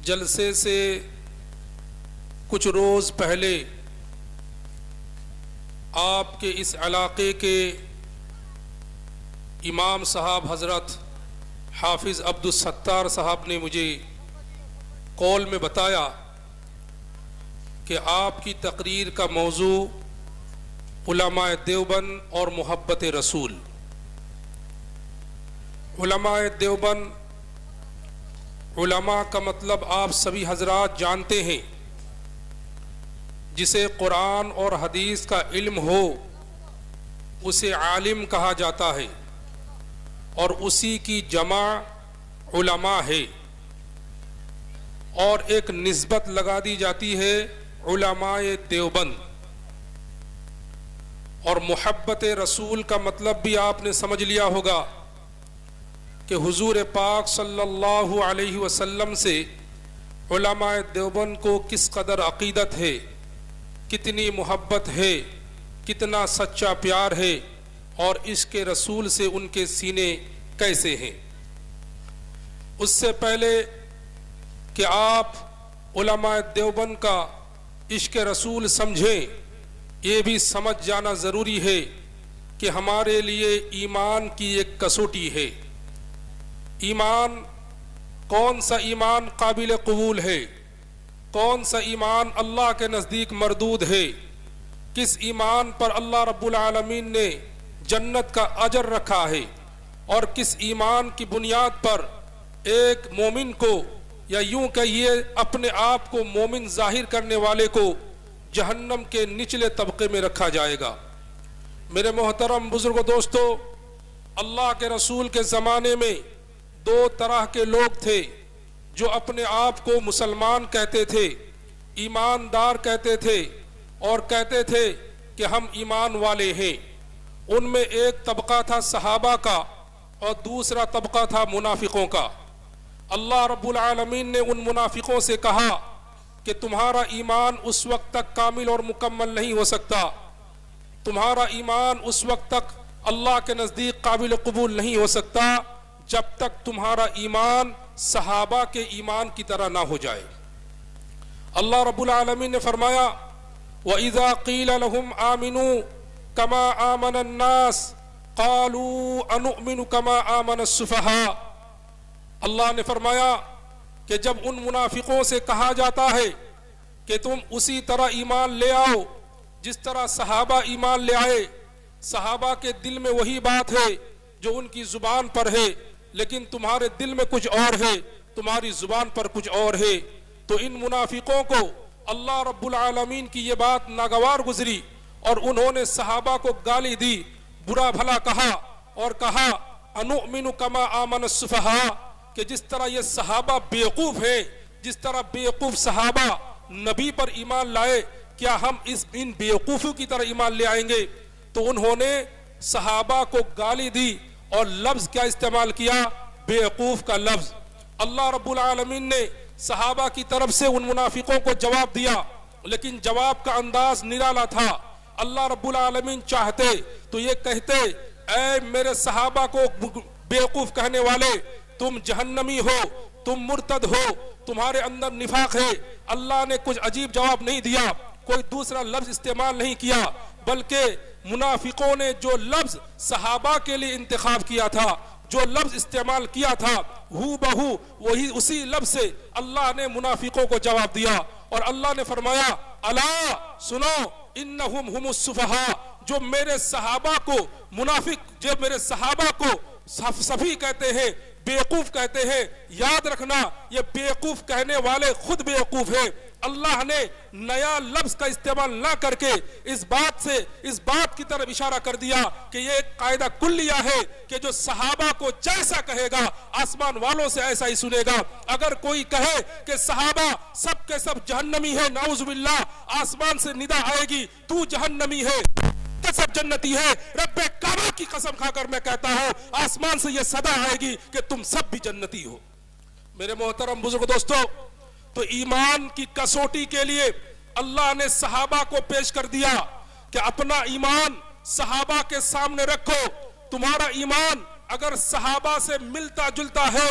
جلسے سے کچھ روز پہلے آپ کے اس علاقے کے امام صاحب حضرت حافظ عبدالستار صاحب نے مجھے کال میں بتایا کہ آپ کی تقریر کا موضوع علماء دیوبند اور محبت رسول۔ علماء دیوبند، علماء کا مطلب آپ سبھی حضرات جانتے ہیں، جسے قرآن اور حدیث کا علم ہو اسے عالم کہا جاتا ہے، اور اسی کی جمع علماء ہے، اور ایک نسبت لگا دی جاتی ہے علماء دیوبند۔ اور محبت رسول کا مطلب بھی آپ نے سمجھ لیا ہوگا کہ حضور پاک صلی اللہ علیہ وسلم سے علماء دیوبند کو کس قدر عقیدت ہے، کتنی محبت ہے، کتنا سچا پیار ہے، اور عشق رسول سے ان کے سینے کیسے ہیں۔ اس سے پہلے کہ آپ علماء دیوبند کا عشق رسول سمجھیں، یہ بھی سمجھ جانا ضروری ہے کہ ہمارے لیے ایمان کی ایک کسوٹی ہے۔ ایمان، کون سا ایمان قابل قبول ہے، کون سا ایمان اللہ کے نزدیک مردود ہے، کس ایمان پر اللہ رب العالمین نے جنت کا اجر رکھا ہے، اور کس ایمان کی بنیاد پر ایک مومن کو، یا یوں کہیے اپنے آپ کو مومن ظاہر کرنے والے کو، جہنم کے نچلے طبقے میں رکھا جائے گا۔ میرے محترم بزرگ و دوستو، اللہ کے رسول کے زمانے میں دو طرح کے لوگ تھے جو اپنے آپ کو مسلمان کہتے تھے، ایماندار کہتے تھے، اور کہتے تھے کہ ہم ایمان والے ہیں۔ ان میں ایک طبقہ تھا صحابہ کا، اور دوسرا طبقہ تھا منافقوں کا۔ اللہ رب العالمین نے ان منافقوں سے کہا کہ تمہارا ایمان اس وقت تک کامل اور مکمل نہیں ہو سکتا، تمہارا ایمان اس وقت تک اللہ کے نزدیک قابل قبول نہیں ہو سکتا جب تک تمہارا ایمان صحابہ کے ایمان کی طرح نہ ہو جائے۔ اللہ رب العالمین نے فرمایا وَإِذَا قِيلَ لَهُمْ آمِنُوا كَمَا آمَنَ النَّاسِ قَالُوا أَنُؤْمِنُ كَمَا آمَنَ السُّفَهَاءُ۔ اللہ نے فرمایا کہ جب ان منافقوں سے کہا جاتا ہے کہ تم اسی طرح ایمان لے آؤ جس طرح صحابہ ایمان لے آئے، صحابہ کے دل میں وہی بات ہے جو ان کی زبان پر ہے، لیکن تمہارے دل میں کچھ اور ہے، تمہاری زبان پر کچھ اور ہے۔ تو ان منافقوں کو اللہ رب العالمین کی یہ بات ناگوار گزری، اور انہوں نے صحابہ کو گالی دی، برا بھلا کہا، اور کہا انؤمن کما آمن السفہاء، کہ جس طرح یہ صحابہ بیوقوف ہیں، جس طرح بیوقوف صحابہ نبی پر ایمان لائے، کیا ہم ان بیوقوفوں کی طرح ایمان لے آئیں گے؟ تو انہوں نے صحابہ کو گالی دی، اور لفظ کیا استعمال کیا؟ بیوقوف کا لفظ۔ اللہ رب العالمین نے صحابہ کی طرف سے ان منافقوں کو جواب دیا، لیکن جواب کا انداز نرالا تھا۔ اللہ رب العالمین چاہتے تو یہ کہتے اے میرے صحابہ کو بیوقوف کہنے والے، تم جہنمی ہو، تم مرتد ہو، تمہارے اندر نفاق ہے۔ اللہ نے کچھ عجیب جواب نہیں دیا، کوئی دوسرا لفظ استعمال نہیں کیا، بلکہ منافقوں نے جو لفظ صحابہ کے لیے انتخاب کیا تھا، جو لفظ استعمال کیا تھا، ہو بہو وہی اسی لفظ سے اللہ نے منافقوں کو جواب دیا۔ اور اللہ نے فرمایا الا سنو انہم ہم السفہاء، جو میرے صحابہ کو منافق، جو میرے صحابہ کو صفی کہتے ہیں، بیوقوف کہتے ہیں، یاد رکھنا یہ بیوقوف کہنے والے خود بیوقوف ہیں۔ اللہ نے نیا لفظ کا استعمال نہ کر کے اس بات کی طرف اشارہ کر دیا کہ یہ ایک قاعدہ کلیہ ہے کہ جو صحابہ کو جیسا کہے گا آسمان والوں سے ایسا ہی سنے گا۔ اگر کوئی کہے کہ صحابہ سب کے سب جہنمی ہے، نعوذ باللہ، آسمان سے ندا آئے گی تو جہنمی ہے، سب جنتی ہے، رب کعبہ کی قسم کھا کر میں کہتا ہوں آسمان سے یہ صدا آئے گی کہ تم سب بھی جنتی ہو۔ میرے محترم بزرگ دوستو، تو ایمان کی کسوٹی کے لیے اللہ نے صحابہ کو پیش کر دیا کہ اپنا ایمان صحابہ کے سامنے رکھو۔ تمہارا ایمان اگر صحابہ سے ملتا جلتا ہے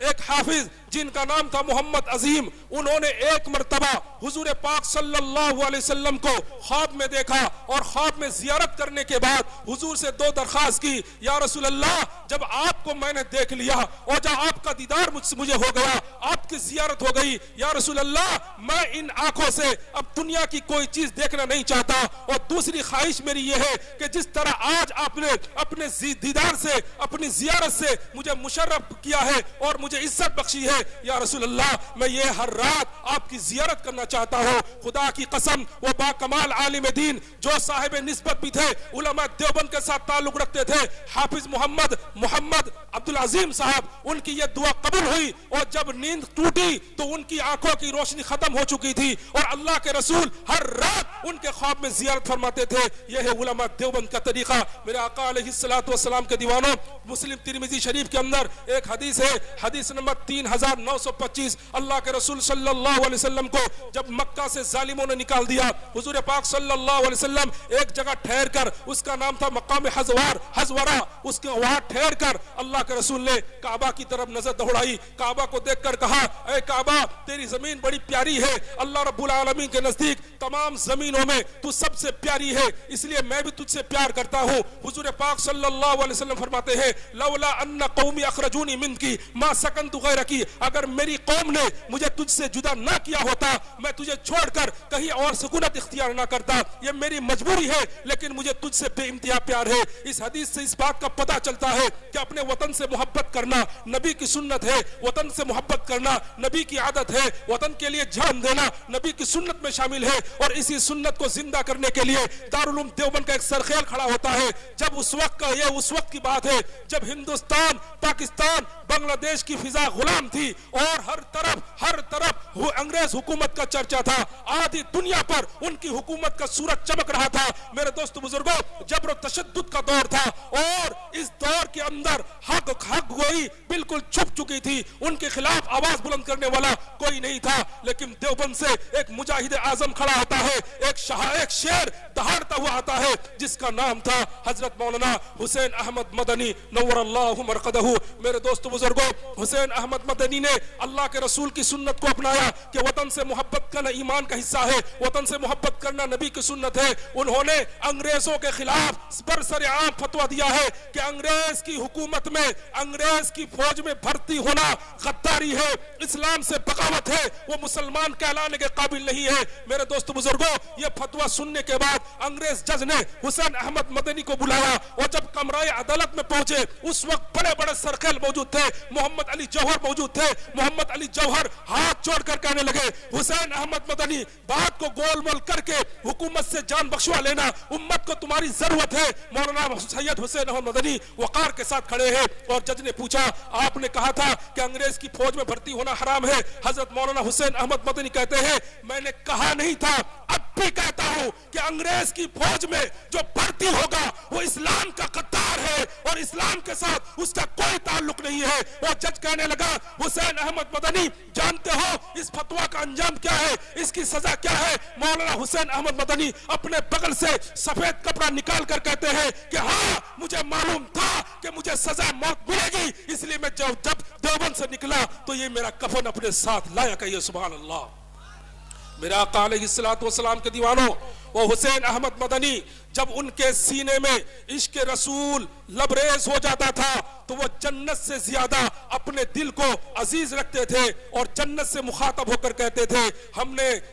ایک حافظ جن کا نام تھا محمد عظیم, انہوں نے ایک مرتبہ حضور پاک صلی اللہ علیہ وسلم کو خواب میں دیکھا اور خواب میں زیارت کرنے کے بعد حضور سے دو درخواست کی, یا رسول اللہ جب آپ کو میں نے دیکھ لیا اور جب آپ کا دیدار مجھے ہو گیا, آپ کی زیارت ہو گئی, یا رسول اللہ میں ان آنکھوں سے اب دنیا کی کوئی چیز دیکھنا نہیں چاہتا, اور دوسری خواہش میری یہ ہے کہ جس طرح آج آپ نے اپنے دیدار سے اپنی زیارت سے مجھے مشرف کیا ہے اور مجھے عزت بخشی ہے, یا رسول اللہ میں یہ ہر رات آپ کی زیارت کرنا چاہتا ہوں. خدا کی قسم وہ با کمال عالم دین جو صاحب نسبت بھی تھے, علماء دیوبند کے ساتھ تعلق رکھتے تھے, حافظ محمد عبدالعظیم صاحب, ان کی یہ دعا قبول ہوئی اور جب نیند ٹوٹی تو ان کی آنکھوں کی روشنی ختم ہو چکی تھی اور اللہ کے رسول ہر رات ان کے خواب میں زیارت فرماتے تھے. یہ ہے علماء دیوبند کا طریقہ. میرے آقا علیہ الصلوۃ والسلام کے دیوانوں, مسلم ترمذی شریف کے اندر ایک حدیث ہے, حدیث نمبر 3925, اللہ کے رسول صلی اللہ علیہ وسلم کو جب مکہ سے ظالموں نے نکال دیا, حضور پاک صلی اللہ علیہ وسلم ایک جگہ ٹھہر کر, اس کا نام تھا مقام حزورہ, اس کے وہاں ٹھہر کر اللہ کے رسول نے کعبہ کی طرف نظر دوڑائی, کعبہ کو دیکھ کر کہا, اے کعبہ تیری زمین بڑی پیاری ہے, اللہ رب العالمین کے نزدیک تمام زمینوں میں تو سب سے پیاری ہے, اس لیے میں بھی تجھ سے پیار کرتا ہوں. حضور پاک صلی اللہ علیہ وسلم فرماتے ہیں, لولا ان قومی اخرجونی منکی ما سکنت غیرکی, اگر میری قوم نے مجھے تجھ سے جدا نہ کیا ہوتا میں تجھے چھوڑ کر کہیں اور سکونت اختیار نہ کرتا, یہ میری مجبوری ہے, لیکن مجھے تجھ سے بے انتہا پیار ہے. اس حدیث سے اس بات کا پتہ چلتا ہے کہ اپنے وطن سے محبت کرنا نبی کی سنت ہے, وطن سے محبت کرنا نبی کی عادت ہے, وطن کے لیے جان دینا نبی کی سنت میں شامل ہے, اور اسی سنت کو زندہ کرنے کے لیے دارالعلوم دیوبند کا ایک سرخیل کھڑا ہوتا ہے. جب اس وقت کی بات ہے جب ہندوستان, پاکستان, بنگلہ دیش کی فضا غلام تھی اور ہر طرف انگریز حکومت کا چرچا تھا, آدھی دنیا پر ان کی حکومت کا سورج چمک رہا تھا. میرے دوست بزرگوں, جبر و تشدد کا دور تھا اور اس دور کے اندر حق گوئی بالکل چھپ چکی تھی, ان کے خلاف آواز بلند کرنے والا کوئی نہیں تھا. لیکن دیوبند سے ایک مجاہد اعظم کھڑا ہوتا ہے, ایک شیر دہاڑتا ہوا آتا ہے جس کا نام تھا حضرت مولانا حسین احمد مدنی نور اللہ مرقدہ. میرے دوست بزرگوں, حسین احمد مدنی نے اللہ کے رسول کی سنت کو اپنایا کہ وطن سے محبت کرنا ایمان کا حصہ ہے, وطن سے محبت کرنا نبی کی سنت ہے. انہوں نے انگریزوں کے خلاف برسر عام فتویٰ دیا ہے کہ انگریز کی حکومت میں, انگریز کی فوج میں بھرتی ہونا غداری ہے, اسلام سے بغاوت ہے, وہ مسلمان کہلانے کے قابل نہیں ہے. میرے دوست بزرگوں, یہ فتویٰ سننے کے بعد انگریز جج نے حسین احمد مدنی کو بلایا اور جب کمرہ عدالت میں پہنچے اس وقت بڑے بڑے سرخیل موجود تھے, محمد علی جوہر موجود تھے. محمد علی جوہر ہاتھ جوڑ کر کہنے لگے, حسین احمد مدنی بات کو گول مول کر کے حکومت سے جان بخشوا لینا, امت کو تمہاری ضرورت ہے. مولانا سید حسین احمد مدنی وقار کے ساتھ کھڑے ہیں اور جج نے پوچھا, آپ نے کہا تھا کہ انگریز کی فوج میں بھرتی ہونا حرام ہے. حضرت مولانا حسین احمد مدنی کہتے ہیں, میں نے کہا نہیں تھا, اب بھی کہتا ہوں کہ انگریز کی فوج میں جو بھرتی ہوگا وہ اسلام کا غدار ہے اور اسلام کے ساتھ اس کا کوئی تعلق نہیں ہے. اور جج کہنے لگا, حسین احمد مدنی جانتے ہو اس فتویٰ کا انجام کیا ہے, اس کی سزا کیا ہے؟ مولانا حسین احمد مدنی اپنے بغل سے سفید کپڑا نکال کر کہتے ہیں کہ ہاں مجھے معلوم تھا کہ مجھے سزا موت ملے گی, اس لیے میں جب دیوبند سے نکلا تو یہ میرا کفن اپنے ساتھ لایا. کہیے سبحان اللہ. میرے آقا علیہ الصلوۃ والسلام کے دیوانوں, وہ حسین احمد مدنی جب ان کے سینے میں عشق رسول لبریز ہو جاتا تھا تو وہ جنت سے زیادہ اپنے دل کو عزیز رکھتے تھے اور جنت سے مخاطب ہو کر کہتے تھے,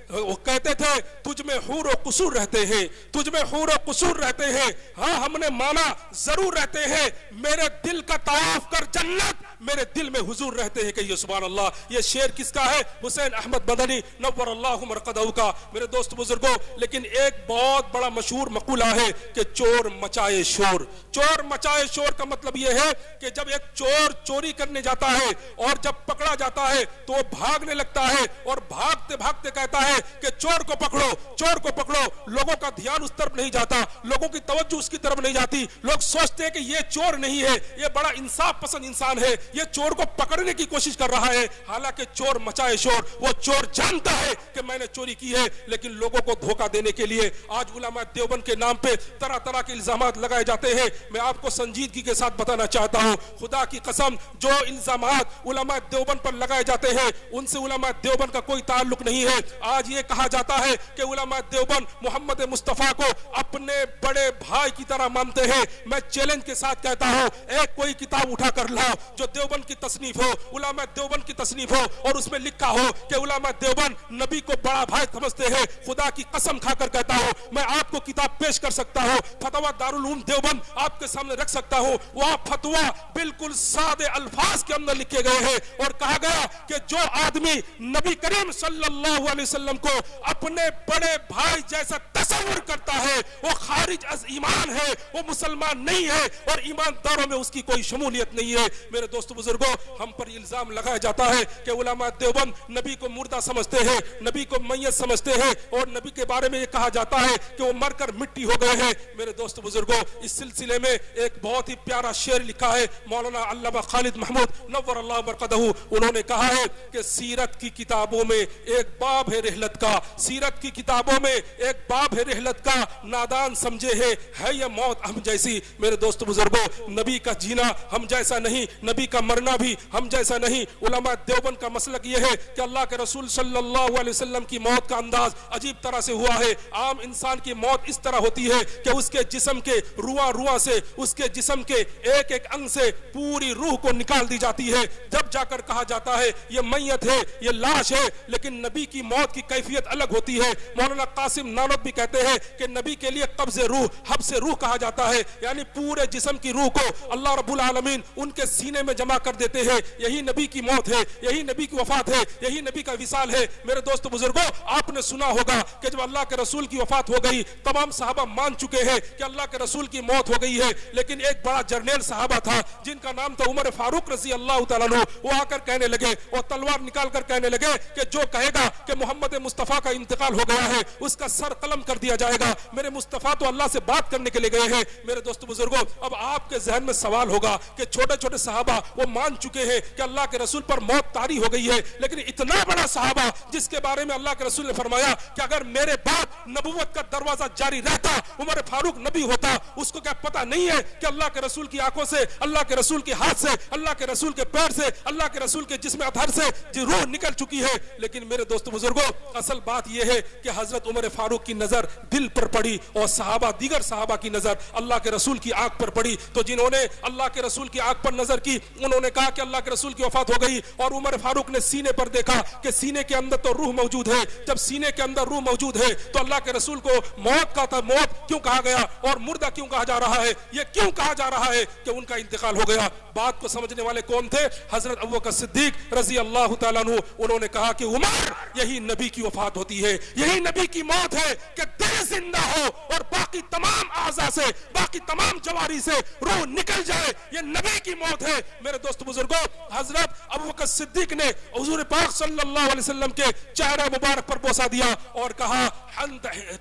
وہ کہتے تھے تجھ میں حور و قصور رہتے ہیں, تجھ میں حور و قصور رہتے ہیں. ہاں ہم نے مانا ضرور رہتے ہیں, میرے دل کا طواف کر جنت, میرے دل میں حضور رہتے ہیں. کہیے سبحان اللہ. یہ شعر کس کا ہے؟ حسین احمد مدنی نور اللہ مرقدہ کا. میرے دوست بزرگوں, لیکن ایک بہت بڑا مشہور مقولہ ہے کہ چور مچائے شور. چور مچائے شور کا مطلب یہ ہے کہ جب ایک چور چوری کرنے جاتا ہے اور جب پکڑا جاتا ہے تو وہ بھاگنے لگتا ہے اور بھاگتے بھاگتے کہتا ہے کہ چور کو پکڑو, چور کو پکڑو. لوگوں کا دھیان اس طرف نہیں جاتا, لوگوں کی توجہ اس کی طرف نہیں جاتی. لوگ سوچتے ہیں کہ یہ چور نہیں ہے, یہ بڑا انصاف پسند انسان ہے, یہ چور کو پکڑنے کی کوشش کر رہا ہے. حالانکہ چور مچائے شور, وہ چور جانتا ہے کہ میں نے چوری کی ہے لیکن لوگوں کو دھوکہ دینے کے لیے لیے آج علماء دیوبند کے نام پہ طرح طرح کے الزامات لگائے جاتے ہیں. میں آپ کو سنجیدگی کے ساتھ بتانا چاہتا ہوں, خدا کی قسم جو الزامات علماء دیوبند پر لگائے جاتے ہیں ان سے علماء دیوبند کا کوئی تعلق نہیں ہے. آج یہ کہا جاتا ہے کہ علماء دیوبند محمد مصطفیٰ کو اپنے بڑے بھائی کی طرح مانتے ہیں. میں چیلنج کے ساتھ کہتا ہوں, ایک کوئی کتاب اٹھا کر لاؤ جو دیوبند کی تصنیف ہو, علماء دیوبند کی تصنیف ہو, اور اس میں لکھا ہو کہ علماء دیوبند نبی کو بڑا بھائی سمجھتے ہیں. خدا کی قسم کھا کر کہتا ہوں, میں آپ کو کتاب پیش کر سکتا ہوں, فتویٰ دارالعلوم دیوبند آپ کے سامنے رکھ سکتا ہوں. وہ فتویٰ بالکل سادے الفاظ کے اندر لکھے گئے ہیں اور کہا گیا کہ جو آدمی نبی کریم صلی اللہ علیہ وسلم کو اپنے بڑے بھائی جیسا تصور کرتا ہے وہ خارج از ایمان ہے, وہ مسلمان نہیں ہے, اور ایمانداروں میں اس کی کوئی شمولیت نہیں ہے. میرے دوستو بزرگوں, ہم پر الزام لگایا جاتا ہے کہ علماء دیوبند نبی کو مردہ سمجھتے ہیں, نبی کو میت سمجھتے ہیں, اور نبی کے بارے میں یہ کہا جاتا ہے کہ وہ مر کر مٹی ہو گئے ہیں. میرے دوستو بزرگوں, اس سلسلے میں ایک بہت ہی پیارا شعر لکھا ہے مولانا علامہ خالد محمود نور اللہ مرقدہ. انہوں نے کہا ہے کہ سیرت کی کتابوں میں ایک باب ہے رحلت کا, سیرت کی کتابوں میں ایک باب ہے رحلت کا, نادان سمجھے ہے یہ موت ہم جیسی. میرے دوستو بزرگوں, نبی کا جینا ہم جیسا نہیں, نبی کا مرنا بھی ہم جیسا نہیں. علماء دیوبند کا مسلک یہ ہے کہ اللہ کے رسول صلی اللہ علیہ وسلم کی موت کا انداز عجیب طرح سے ہوا ہے. عام انسان کی موت اس طرح ہوتی ہے کہ اس کے جسم کے رواں سے, اس کے جسم کے ایک ایک انگ سے پوری روح کو نکال دی جاتی ہے. جب جا کر کہا جاتا ہے یہ میت ہے, یہ لاش ہے. لیکن نبی کی موت کی کیفیت الگ ہوتی ہے. مولانا قاسم نانوت بھی کہتے ہیں کہ نبی کے لیے قبض روح, حبس روح کہا جاتا ہے, یعنی پورے جسم کی روح کو اللہ رب العالمین ان کے سینے میں جمع کر دیتے ہیں. یہی نبی کی موت ہے, یہی نبی کی وفات ہے, یہی نبی کا وصال ہے. میرے دوست بزرگوں, آپ نے سنا ہوگا کہ جب اللہ کے رسول کی وفات ہو گئی تمام صحابہ مان چکے ہیں کہ اللہ کے رسول کی موت ہو گئی ہے. لیکن ایک بڑا جرنیل صحابہ تھا جن کا نام تھا عمر فاروق رضی اللہ تعالیٰ عنہ. وہ آ کر کہنے لگے اور تلوار نکال کر کہنے لگے کہ جو کہے گا کہ محمد مصطفیٰ کا انتقال ہو گیا ہے اس کا سر قلم کر دیا جائے گا. میرے مصطفیٰ تو اللہ سے بات کرنے کے لیے گئے ہیں. میرے دوست بزرگوں, اب آپ کے ذہن میں سوال ہوگا کہ چھوٹے چھوٹے صحابہ وہ مان چکے ہیں کہ اللہ کے رسول پر موت طاری ہو گئی ہے, لیکن اتنا بڑا صحابہ جس کے بارے میں اللہ کے رسول نے فرمایا کہ اگر میرے بعد نبوت کا دروازہ جاری رہتا عمر فاروق نبی ہوتا, اس کو کیا پتہ نہیں ہے کہ اللہ کے رسول کی آنکھوں سے, اللہ کے رسول کے ہاتھ سے, اللہ کے رسول کے پیر سے, اللہ کے رسول کے جسم اطہر سے روح نکل چکی ہے. لیکن میرے دوست بزرگوں, اصل بات یہ ہے کہ حضرت عمر فاروق کی نظر دل پر پڑی اور صحابہ, دیگر صحابہ کی نظر اللہ کے رسول کی آنکھ پر پڑی. تو جنہوں نے اللہ کے رسول کی آنکھ پر نظر کی انہوں نے کہا کہ اللہ کے رسول کی وفات ہو گئی, اور عمر فاروق نے سینے پر دیکھا کہ سینے کے اندر تو روح موجود ہے. جب سینے کے اندر روح موجود ہے تو اللہ کے رسول کو موت کا تھا, موت کیوں کہا گیا اور مردہ کیوں کہا جا رہا ہے, یہ کیوں کہا جا رہا ہے کہ ان کا انتقال ہو گیا. بات کو سمجھنے والے کون تھے؟ حضرت ابوبکر صدیق رضی اللہ تعالیٰ عنہ. انہوں نے کہا کہ عمر, یہی نبی کی وفات ہوتی ہے, یہی نبی کی موت ہے کہ دل زندہ ہو اور باقی تمام اعضاء سے, باقی تمام جواری سے روح نکل جائے, یہ نبی کی موت ہے. میرے دوست بزرگوں, حضرت ابوبکر صدیق نے حضور پاک صلی اللہ علیہ وسلم کے چہرہ مبارک پر بوسہ دیا اور کہا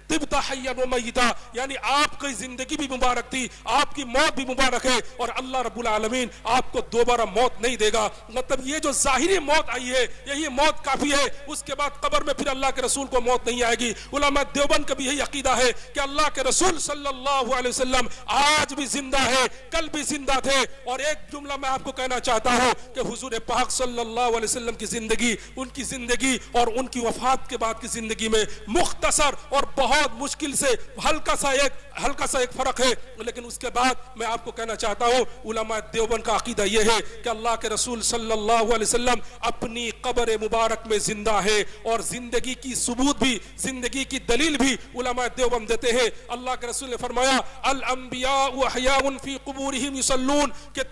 طبت حیا و میتا, یعنی آپ کی زندگی بھی مبارک تھی, آپ کی موت بھی مبارک ہے, اور اللہ رب العالمین آپ کو دوبارہ موت نہیں دے گا. مطلب یہ جو ظاہری موت آئی ہے یہی موت کافی ہے, اس کے بعد قبر میں پھر اللہ کے رسول کو موت نہیں آئے گی. علماء دیوبند کا بھی یہی عقیدہ ہے کہ اللہ کے رسول صلی اللہ علیہ وسلم آج بھی زندہ ہے, کل بھی زندہ تھے. اور ایک جملہ میں آپ کو کہنا چاہتا ہوں کہ حضور پاک صلی اللہ علیہ وسلم کی زندگی, ان کی زندگی اور ان کی وفات کے بعد کی زندگی میں مختصر اور بہت مشکل سے ہلکا سا ایک فرق ہے. لیکن اس کے بعد میں آپ کو کہنا چاہتا ہوں علماء دیوبند کا عقیدہ یہ ہے کہ اللہ کے رسول صلی اللہ علیہ وسلم اپنی قبر مبارک میں زندہ ہے, اور زندگی کی ثبوت بھی, زندگی کی دلیل بھی علماء دیوبند دیتے ہیں. اللہ کے رسول نے فرمایا الانبیاء احیاء فی قبورہم یصلون, کہ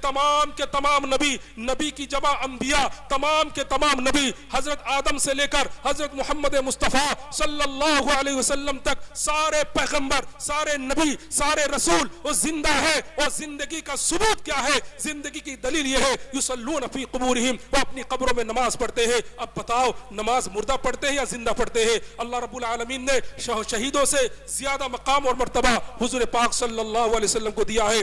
تمام نبی کی جمع انبیاء, تمام کے تمام نبی حضرت آدم سے لے کر حضرت محمد مصطفیٰ صلی اللہ علیہ وسلم تک سارے پیغمبر, سارے نبی, سارے رسول وہ زندہ ہے. اور زندگی کا ثبوت کیا ہے, زندگی کی دلیل یہ ہے یصلون فی قبورہم, وہ اپنی قبروں میں نماز پڑھتے ہیں. اب بتاؤ نماز مردہ پڑھتے ہیں یا زندہ پڑھتے ہیں؟ اللہ رب العالمین نے شہیدوں سے زیادہ مقام اور مرتبہ حضور پاک صلی اللہ علیہ وسلم کو دیا ہے.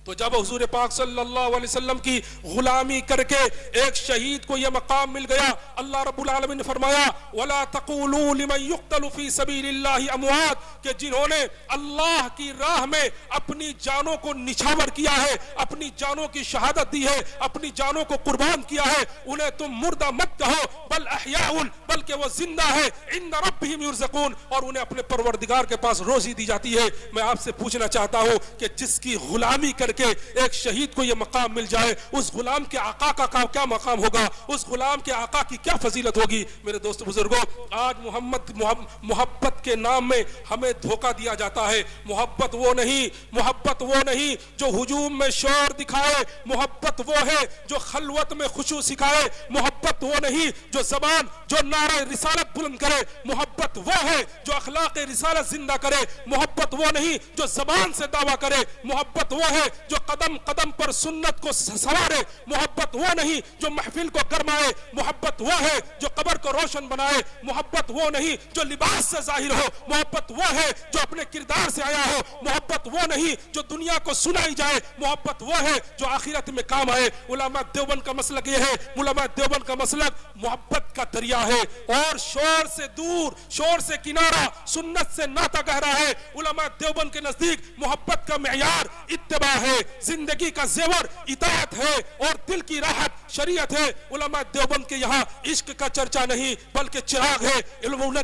تو جب حضور پاک صلی اللہ علیہ وسلم کی غلامی کر کے ایک شہید کو یہ مقام مل گیا، اللہ رب العالمین نے فرمایا وَلَا تَقُولُوا لِمَنْ يُقْتَلُ فِي سَبِيلِ اللَّهِ أَمْوَاتٌ، کہ جنہوں نے اللہ کی راہ میں اپنی جانوں کو نچھاور کیا ہے، اپنی جانوں کی شہادت دی ہے، اپنی جانوں کو قربان کیا ہے، انہیں تم مردہ مت کہو بل احیاء، بلکہ وہ زندہ ہے عند ربہم یرزقون، اور انہیں اپنے پروردگار کے پاس روزی دی جاتی ہے۔ میں آپ سے پوچھنا چاہتا ہوں کہ جس کی غلامی کر کے ایک شہید کو یہ مقام مل جائے، اس غلام کے آقا کا کیا مقام ہوگا، اس غلام کے آقا کی کیا فضیلت ہوگی۔ میرے دوست بزرگوں، آج محبت کے نام میں ہمیں دھوکہ دیا جاتا ہے۔ محبت وہ نہیں جو ہجوم میں شور دکھائے، محبت وہ ہے جو خلوت میں خشوع سکھائے، محبت وہ نہیں جو نعرہ رسالت بلند کرے، محبت وہ ہے جو اخلاق رسالت زندہ کرے، محبت وہ نہیں جو زبان سے دعویٰ کرے، محبت وہ ہے جو قدم قدم پر سنت کو سوارے، محبت وہ نہیں جو محفل کو گرمائے، محبت وہ ہے جو قبر کو روشن بنائے، محبت وہ نہیں جو لباس سے ظاہر ہو، محبت وہ ہے جو اپنے کردار سے آیا ہو، محبت وہ نہیں جو دنیا کو سنائی جائے، محبت وہ ہے جو آخرت میں کام آئے۔ علماء دیوبند کا مسلک یہ ہے، علماء دیوبند کا مسلک محبت کا دریا ہے، اور شور سے دور، شور سے کنارہ، سنت سے ناطہ گہرا ہے۔ علماء دیوبند کے نزدیک محبت کا معیار اتباع ہے، زندگی کا زیور اطاعت ہے، اور دل کی راحت شریعت ہے۔ علماء دیوبند کے یہاں عشق کا چرچا نہیں بلکہ چراغ ہے،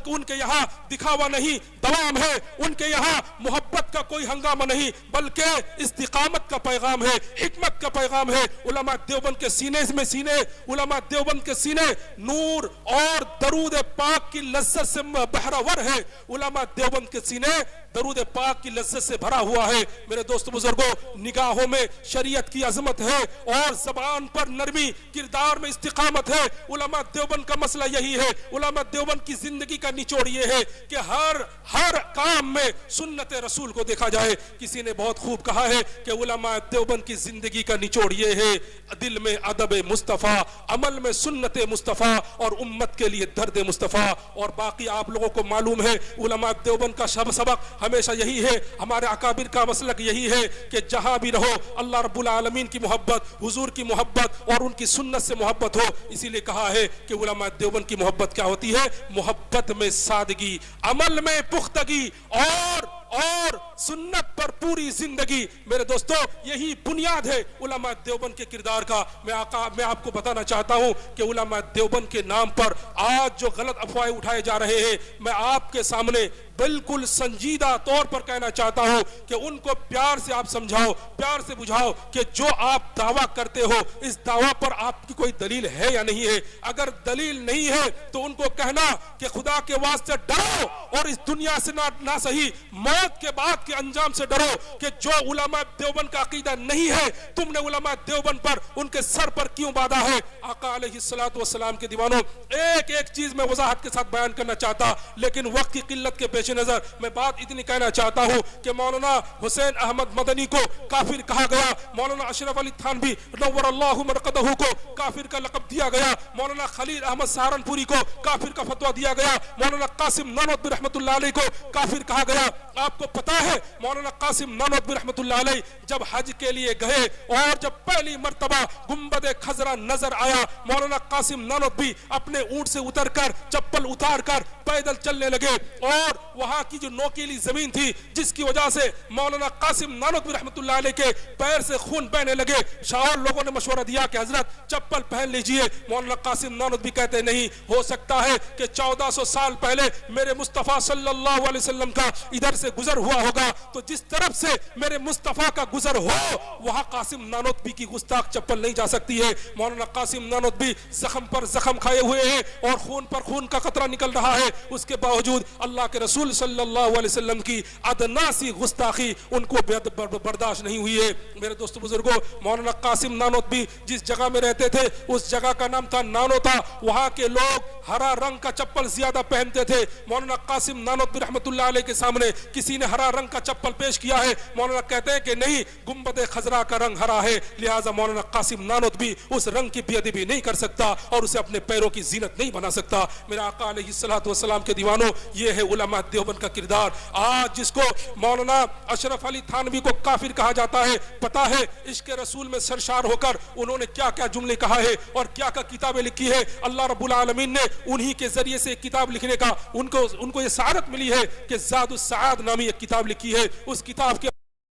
ان کے یہاں دکھاوا نہیں دوام ہے، ان کے یہاں محبت کا کوئی ہنگامہ نہیں بلکہ استقامت کا پیغام ہے، حکمت کا پیغام ہے۔ علماء دیوبند کے سینے میں علماء دیوبند کے سینے نور اور درود پاک کی لذت سے بہرور ہے، علماء دیوبند کے سینے درود پاک کی لذت سے بھرا ہوا ہے۔ میرے دوست بزرگوں، نگاہوں میں شریعت کی عظمت ہے اور زبان پر نرمی، کردار میں استقامت ہے۔ علماء دیوبند کا مسئلہ یہی ہے، علماء دیوبند کی زندگی کا نچوڑ یہ ہے کہ ہر کام میں سنت رسول کو دیکھا جائے۔ کسی نے بہت خوب کہا ہے کہ علماء دیوبند کی زندگی کا نچوڑ یہ ہے، دل میں ادب مصطفیٰ، عمل میں سنت مصطفیٰ، اور امت کے لیے درد مصطفیٰ۔ اور باقی آپ لوگوں کو معلوم ہے علماء دیوبند کا سبق ہمیشہ یہی ہے، ہمارے اکابر کا مسلک یہی ہے کہ جہاں بھی رہو اللہ رب العالمین کی محبت، حضور کی محبت اور ان کی سنت سے محبت ہو۔ اسی لیے کہا ہے کہ علماء دیوبند کی محبت کیا ہوتی ہے؟ محبت میں سادگی، عمل میں پختگی، اور سنت پر پوری زندگی۔ میرے دوستو، یہی بنیاد ہے علماء دیوبند کے کردار کا۔ میں آپ کو بتانا چاہتا ہوں کہ علماء دیوبند کے نام پر آج جو غلط افواہیں اٹھائے جا رہے ہیں، میں آپ کے سامنے بالکل سنجیدہ طور پر کہنا چاہتا ہوں کہ ان کو پیار سے آپ سمجھاؤ، پیار سے بجھاؤ کہ جو آپ دعویٰ کرتے ہو اس دعویٰ پر آپ کی کوئی دلیل ہے یا نہیں ہے۔ اگر دلیل نہیں ہے تو ان کو کہنا کہ خدا کے واسطے ڈرو، اور اس دنیا سے نہ صحیح موت کے بعد کے انجام سے ڈرو، کہ جو علماء دیوبند کا عقیدہ نہیں ہے تم نے علماء دیوبند پر ان کے سر پر کیوں باندھا ہے۔ آقا علیہ الصلوۃ والسلام کے دیوانوں، ایک چیز میں وضاحت کے ساتھ بیان کرنا چاہتا، لیکن وقت کی قلت کے پیش نظر میں بات اتنی کہنا چاہتا ہوں کہ مولانا حسین احمد مدنی کو کافر کہا گیا، مولانا اشرف علی تھانوی نور اللہ مرقدہ کو کافر کا لقب دیا گیا، مولانا خلیل احمد سہارنپوری کو کافر کا فتویٰ دیا گیا، مولانا قاسم نانوتوی رحمۃ اللہ علیہ کو کافر کہا گیا۔ آپ کو پتا ہے مولانا قاسم نانوتوی رحمۃ اللہ علیہ جب حج کے لیے گئے اور جب پہلی مرتبہ گنبد خضرا نظر آیا، مولانا قاسم نانوتوی اپنے اونٹ سے اتر کر چپل اتار کر پیدل چلنے لگے، اور وہاں کی جو نوکیلی زمین تھی جس کی وجہ سے مولانا قاسم نانوتوی رحمۃ اللہ علیہ کے پیر سے خون بہنے لگے، شاور لوگوں نے مشورہ دیا کہ حضرت چپل پہن لیجئے۔ مولانا قاسم نانوتوی کہتے نہیں ہو سکتا ہے کہ 1400 سال پہلے میرے مصطفیٰ صلی اللہ علیہ وسلم کا ادھر سے گزر ہوا ہوگا، تو جس طرف سے میرے مصطفیٰ کا گزر ہو وہاں قاسم نانوتوی کی گستاخ چپل نہیں جا سکتی ہے۔ مولانا قاسم نانوتوی زخم پر زخم کھائے ہوئے ہیں اور خون پر خون کا قطرہ نکل رہا ہے، اس کے باوجود اللہ کے رسول صلی اللہ علیہ وسلم کی ادنا سی گستاخی ان کو برداشت نہیں ہوئی ہے۔ میرے دوست بزرگوں، مولانا قاسم نانوتوی جس جگہ میں رہتے تھے اس جگہ کا نام تھا نانوتا، وہاں کے لوگ ہرا رنگ کا چپل زیادہ پہنتے تھے۔ مولانا قاسم نانوتوی رحمۃ اللہ علیہ کے سامنے کسی نے ہرا رنگ کا چپل پیش کیا ہے، مولانا کہتے ہیں کہ نہیں، گنبد خضرا کا رنگ ہرا ہے، لہٰذا مولانا قاسم نانوت بھی اس رنگ کی بے ادبی نہیں کر سکتا اور اسے اپنے پیروں کی زینت نہیں بنا سکتا۔ میرے آقا علیہ الصلوۃ والسلام کے دیوانوں، یہ ہے علماء دیوبند کا کردار۔ آج جس کو مولانا اشرف علی تھانوی کو کافر کہا جاتا ہے، پتا ہے عشق رسول میں سرشار ہو کر انہوں نے کیا کیا جملے کہا ہے اور کیا کیا کتابیں لکھی ہے۔ اللہ رب العالمین نے انہی کے ذریعے سے کتاب لکھنے کا ان کو یہ سعادت ملی ہے کہ زاد السعاد نامی ایک کتاب لکھی ہے۔ اس کتاب کے